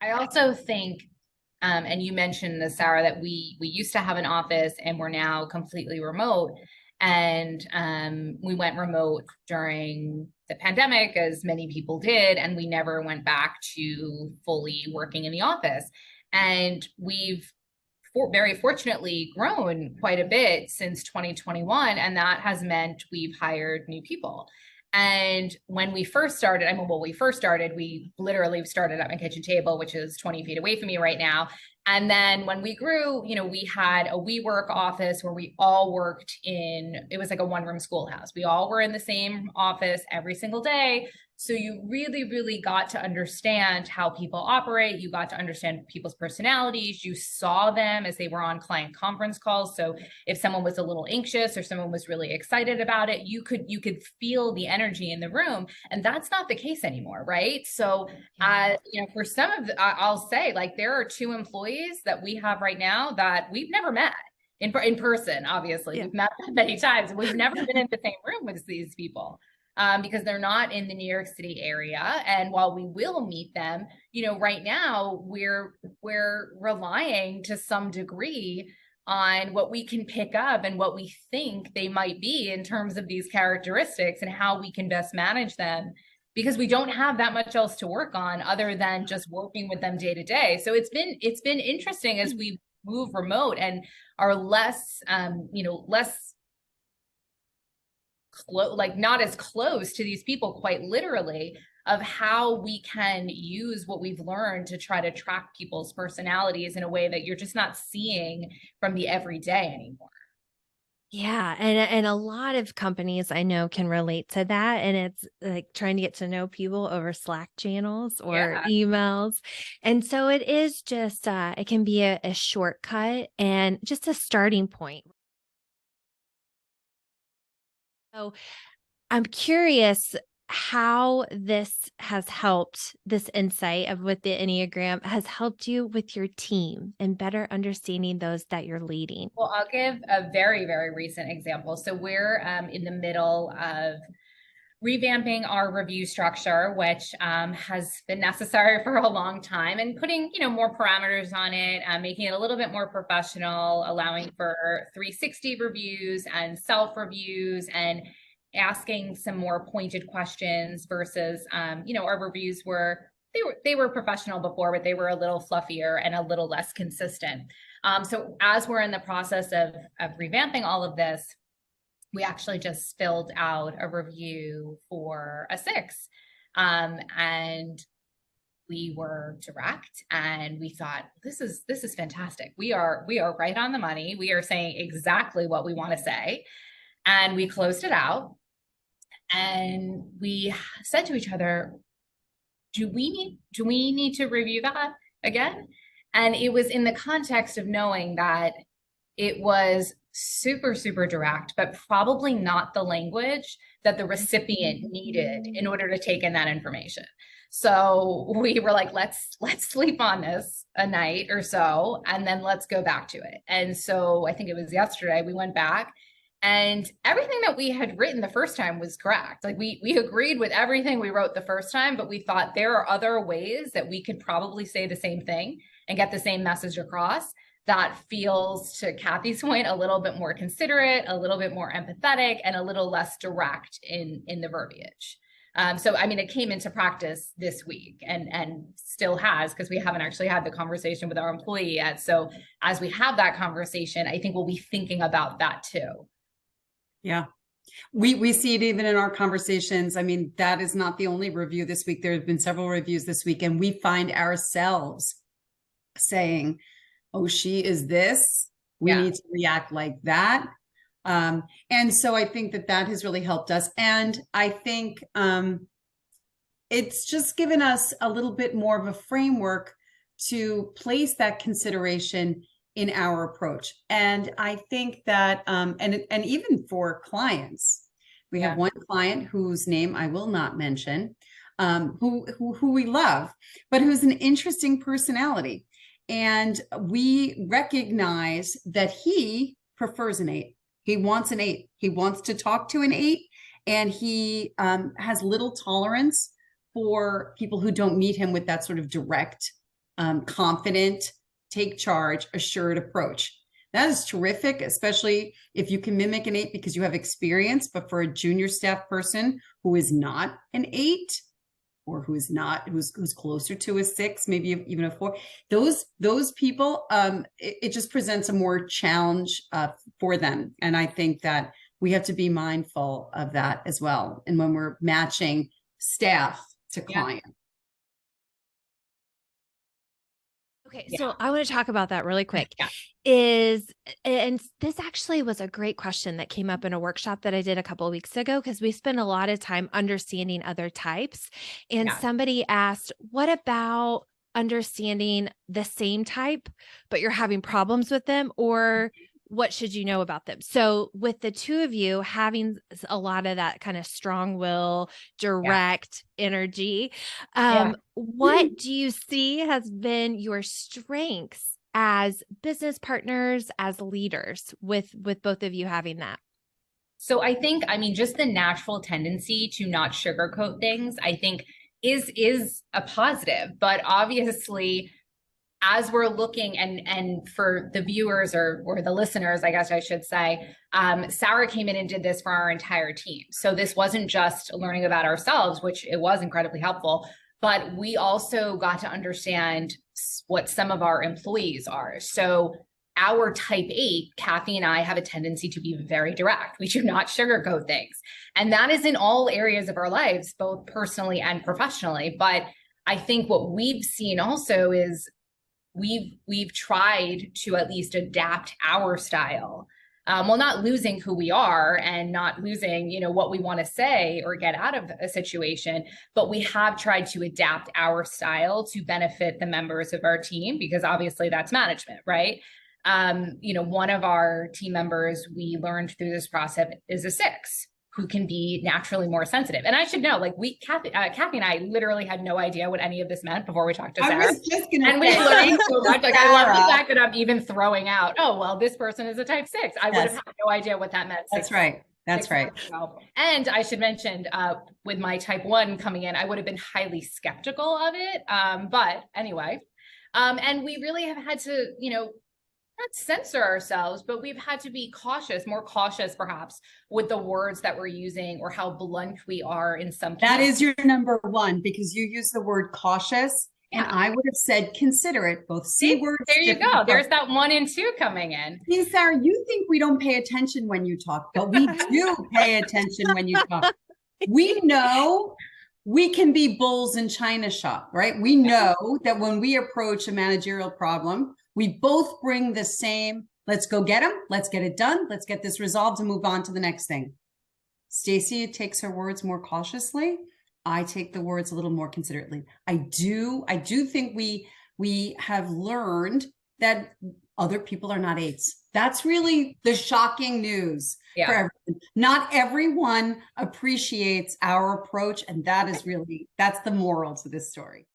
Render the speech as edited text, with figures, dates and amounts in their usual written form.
I also think, and you mentioned this, Sarah, that we used to have an office and we're now completely remote. And we went remote during the pandemic, as many people did, and we never went back to fully working in the office. And we've very fortunately grown quite a bit since 2021, and that has meant we've hired new people. And when we first started, we literally started at my kitchen table, which is 20 feet away from me right now. And then when we grew, we had a WeWork office where we all worked it was like a one-room schoolhouse. We all were in the same office every single day. So you really, really got to understand how people operate. You got to understand people's personalities. You saw them as they were on client conference calls. So if someone was a little anxious or someone was really excited about it, you could feel the energy in the room. And that's not the case anymore, right? So, for some of I'll say, like, there are two employees that we have right now that we've never met in person. Obviously, we've met them many times. We've never been in the same room with these people. Because they're not in the New York City area. And while we will meet them, right now we're relying to some degree on what we can pick up and what we think they might be in terms of these characteristics and how we can best manage them, because we don't have that much else to work on other than just working with them day to day. So it's been interesting as we move remote and are less, less not as close to these people, quite literally, of how we can use what we've learned to try to track people's personalities in a way that you're just not seeing from the everyday anymore. Yeah. And a lot of companies I know can relate to that. And it's like trying to get to know people over Slack channels or emails. And so it is just, it can be a shortcut and just a starting point. So I'm curious how this insight of with the Enneagram has helped you with your team and better understanding those that you're leading. Well, I'll give a very, very recent example. So we're in the middle of revamping our review structure, which has been necessary for a long time, and putting, more parameters on it, making it a little bit more professional, allowing for 360 reviews and self reviews, and asking some more pointed questions versus, our reviews they were professional before, but they were a little fluffier and a little less consistent. So as we're in the process of revamping all of this, we actually just filled out a review for a 6. And we were direct and we thought, this is fantastic. We are right on the money. We are saying exactly what we want to say. And we closed it out and we said to each other, do we need to review that again? And it was in the context of knowing that it was super, super direct, but probably not the language that the recipient needed in order to take in that information. So we were like, let's sleep on this a night or so, and then let's go back to it. And so I think it was yesterday, we went back and everything that we had written the first time was correct. Like we agreed with everything we wrote the first time, but we thought there are other ways that we could probably say the same thing and get the same message across that feels, to Cathy's point, a little bit more considerate, a little bit more empathetic, and a little less direct in the verbiage. So, I mean, it came into practice this week and still has, because we haven't actually had the conversation with our employee yet. So as we have that conversation, I think we'll be thinking about that too. Yeah. We see it even in our conversations. I mean, that is not the only review this week. There have been several reviews this week, and we find ourselves saying, oh, she is this. We need to react like that. And so I think that has really helped us. And I think it's just given us a little bit more of a framework to place that consideration in our approach. And I think that, and even for clients, we have one client whose name I will not mention, who we love, but who's an interesting personality. And we recognize that he prefers an 8. He wants an 8. He wants to talk to an 8. And he has little tolerance for people who don't meet him with that sort of direct confident, take charge, assured approach. That is terrific, especially if you can mimic an 8 because you have experience. But for a junior staff person who is not an 8, or who's closer to a 6, maybe even a 4, those people, it just presents a more challenge for them. And I think that we have to be mindful of that as well. And when we're matching staff to client. Okay, so I want to talk about that really quick. Yeah. And this actually was a great question that came up in a workshop that I did a couple of weeks ago, because we spend a lot of time understanding other types. And somebody asked, what about understanding the same type, but you're having problems with them? Or what should you know about them? So with the two of you having a lot of that kind of strong will, direct energy, what do you see has been your strengths as business partners, as leaders, with both of you having that? So I think, just the natural tendency to not sugarcoat things, I think is a positive, but obviously, as we're looking, and for the viewers or the listeners, I guess I should say, Sarah came in and did this for our entire team. So this wasn't just learning about ourselves, which it was incredibly helpful, but we also got to understand what some of our employees are. So our type 8, Cathy and I, have a tendency to be very direct. We do not sugarcoat things. And that is in all areas of our lives, both personally and professionally. But I think what we've seen also is we've tried to at least adapt our style, while not losing who we are and not losing, what we want to say or get out of a situation, but we have tried to adapt our style to benefit the members of our team, because obviously that's management, right? One of our team members, we learned through this process, is a 6, who can be naturally more sensitive. And I should know, Cathy and I literally had no idea what any of this meant before we talked to Sarah. I was just gonna and we learned so much. I love the fact that I'm even throwing out, oh, well, this person is a type 6. I would have had no idea what that meant. That's right. That's right. And I should mention, with my type 1 coming in, I would have been highly skeptical of it. But anyway, and we really have had to, not censor ourselves, but we've had to be more cautious perhaps with the words that we're using or how blunt we are in some cases. That is your number 1, because you use the word cautious, and I would have said considerate, both C words. There you go. There's that 1 and 2 coming in. See, Sarah, you think we don't pay attention when you talk, but we do pay attention when you talk. We know we can be bulls in China shop, right? We know that when we approach a managerial problem, we both bring the same, let's go get them, let's get it done, let's get this resolved and move on to the next thing. Stacy takes her words more cautiously. I take the words a little more considerately. I do think we have learned that other people are not 8s. That's really the shocking news for everyone. Not everyone appreciates our approach, and that's the moral to this story.